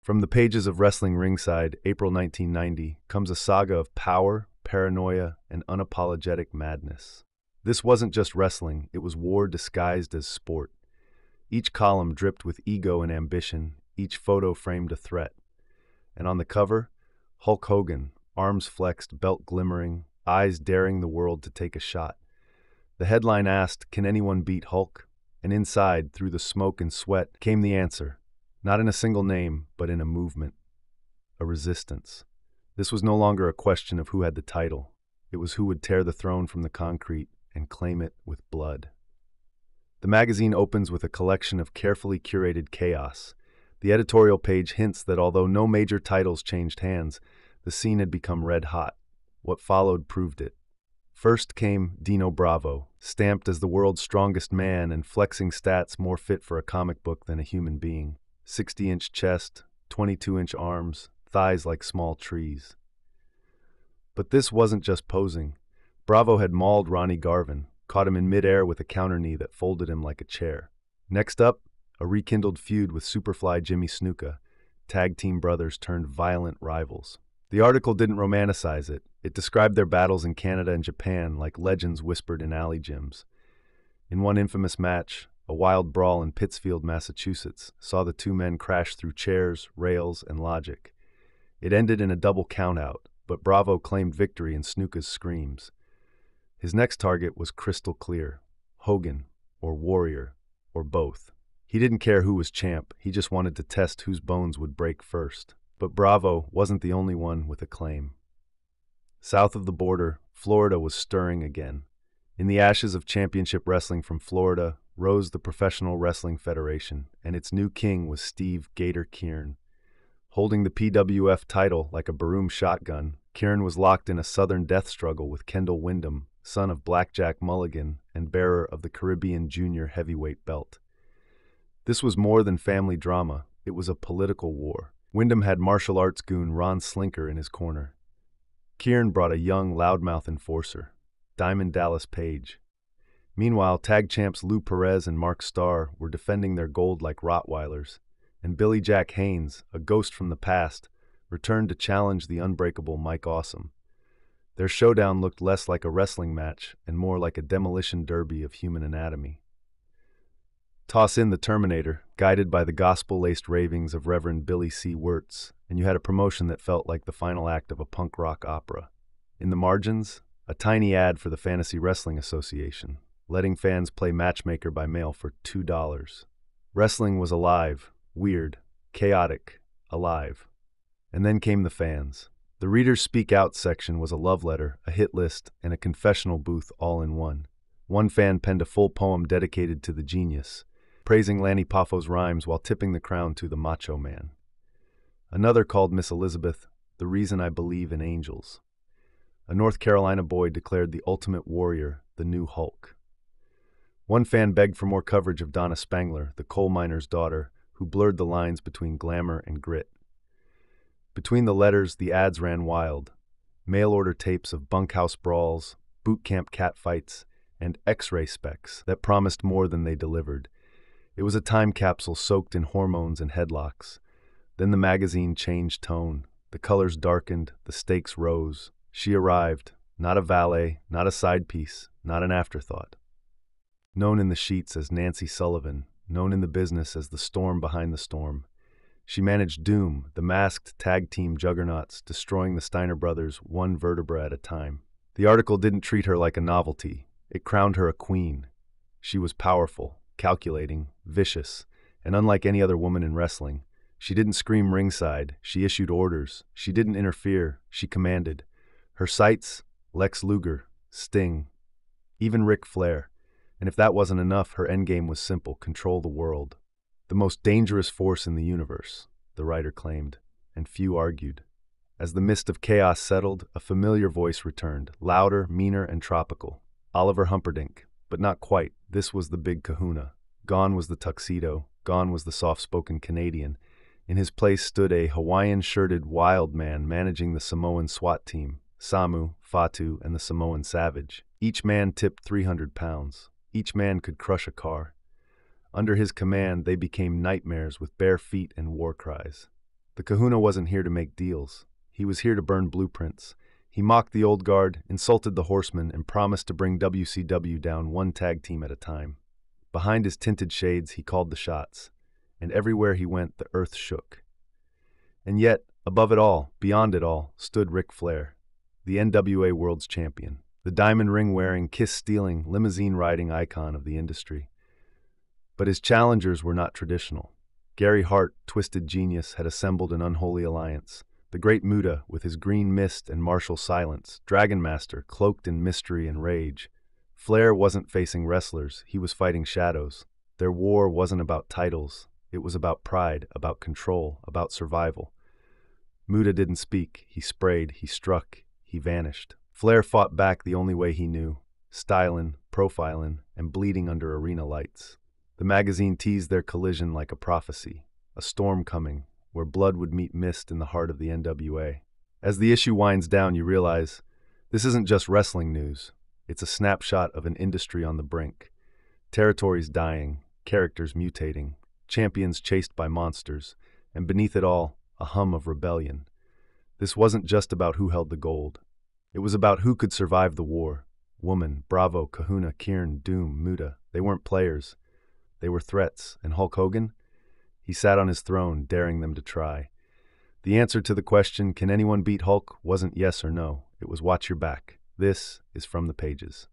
From the pages of Wrestling Ringside, April 1990, comes a saga of power, paranoia, and unapologetic madness. This wasn't just wrestling, it was war disguised as sport. Each column dripped with ego and ambition, each photo framed a threat. And on the cover, Hulk Hogan, arms flexed, belt glimmering, eyes daring the world to take a shot. The headline asked, "Can anyone beat Hulk?" And inside, through the smoke and sweat, came the answer. Not in a single name, but in a movement. A resistance. This was no longer a question of who had the title. It was who would tear the throne from the concrete and claim it with blood. The magazine opens with a collection of carefully curated chaos. The editorial page hints that although no major titles changed hands, the scene had become red hot. What followed proved it. First came Dino Bravo, stamped as the world's strongest man and flexing stats more fit for a comic book than a human being. 60-inch chest, 22-inch arms, thighs like small trees. But this wasn't just posing. Bravo had mauled Ronnie Garvin, caught him in midair with a counter knee that folded him like a chair. Next up, a rekindled feud with Superfly Jimmy Snuka, tag team brothers turned violent rivals. The article didn't romanticize it. It described their battles in Canada and Japan like legends whispered in alley gyms. In one infamous match, a wild brawl in Pittsfield, Massachusetts, saw the two men crash through chairs, rails, and logic. It ended in a double countout, but Bravo claimed victory in Snuka's screams. His next target was crystal clear: Hogan, or Warrior, or both. He didn't care who was champ, he just wanted to test whose bones would break first. But Bravo wasn't the only one with a claim. South of the border, Florida was stirring again. In the ashes of championship wrestling from Florida rose the Professional Wrestling Federation, and its new king was Steve Gator Keirn. Holding the PWF title like a Baroom shotgun, Keirn was locked in a southern death struggle with Kendall Windham, son of Blackjack Mulligan and bearer of the Caribbean Junior Heavyweight belt. This was more than family drama, it was a political war. Windham had martial arts goon Ron Slinker in his corner. Keirn brought a young, loudmouth enforcer, Diamond Dallas Page. Meanwhile, tag champs Lou Perez and Mark Starr were defending their gold like Rottweilers, and Billy Jack Haynes, a ghost from the past, returned to challenge the unbreakable Mike Awesome. Their showdown looked less like a wrestling match and more like a demolition derby of human anatomy. Toss in the Terminator, guided by the gospel-laced ravings of Reverend Billy C. Wirtz, and you had a promotion that felt like the final act of a punk rock opera. In the margins, a tiny ad for the Fantasy Wrestling Association, letting fans play matchmaker by mail for $2. Wrestling was alive, weird, chaotic, alive. And then came the fans. The Readers Speak Out section was a love letter, a hit list, and a confessional booth all in one. One fan penned a full poem dedicated to the genius, praising Lanny Poffo's rhymes while tipping the crown to the Macho Man. Another called Miss Elizabeth the reason I believe in angels. A North Carolina boy declared the Ultimate Warrior the new Hulk. One fan begged for more coverage of Donna Spangler, the coal miner's daughter, who blurred the lines between glamour and grit. Between the letters, the ads ran wild. Mail-order tapes of bunkhouse brawls, boot camp catfights, and X-ray specs that promised more than they delivered. It was a time capsule soaked in hormones and headlocks. Then the magazine changed tone. The colors darkened, the stakes rose. She arrived, not a valet, not a side piece, not an afterthought. Known in the sheets as Nancy Sullivan, known in the business as the storm behind the storm, she managed Doom, the masked tag team juggernauts, destroying the Steiner brothers one vertebra at a time. The article didn't treat her like a novelty. It crowned her a queen. She was powerful, calculating, vicious, and unlike any other woman in wrestling, she didn't scream ringside, she issued orders, she didn't interfere, she commanded. Her sights, Lex Luger, Sting, even Ric Flair. And if that wasn't enough, her endgame was simple: control the world. The most dangerous force in the universe, the writer claimed, and few argued. As the mist of chaos settled, a familiar voice returned, louder, meaner, and tropical. Oliver Humperdink, but not quite. This was the Big Kahuna. Gone was the tuxedo, gone was the soft-spoken Canadian. In his place stood a Hawaiian-shirted wild man managing the Samoan SWAT team, Samu, Fatu, and the Samoan Savage. Each man tipped 300 pounds. Each man could crush a car. Under his command, they became nightmares with bare feet and war cries. The Kahuna wasn't here to make deals. He was here to burn blueprints. He mocked the old guard, insulted the horsemen, and promised to bring WCW down one tag team at a time. Behind his tinted shades, he called the shots, and everywhere he went, the earth shook. And yet, above it all, beyond it all, stood Ric Flair, the NWA World's Champion, the diamond ring-wearing, kiss-stealing, limousine-riding icon of the industry. But his challengers were not traditional. Gary Hart, twisted genius, had assembled an unholy alliance. The Great Muta, with his green mist and martial silence, Dragon Master, cloaked in mystery and rage. Flair wasn't facing wrestlers, he was fighting shadows. Their war wasn't about titles, it was about pride, about control, about survival. Muta didn't speak, he sprayed, he struck, he vanished. Flair fought back the only way he knew, stylin', profilin', and bleeding under arena lights. The magazine teased their collision like a prophecy, a storm coming, where blood would meet mist in the heart of the NWA. As the issue winds down, you realize this isn't just wrestling news. It's a snapshot of an industry on the brink. Territories dying, characters mutating, champions chased by monsters, and beneath it all, a hum of rebellion. This wasn't just about who held the gold. It was about who could survive the war. Woman, Bravo, Kahuna, Keirn, Doom, Muta, they weren't players. They were threats, and Hulk Hogan? He sat on his throne, daring them to try. The answer to the question, can anyone beat Hulk, wasn't yes or no. It was watch your back. This is From the Pages.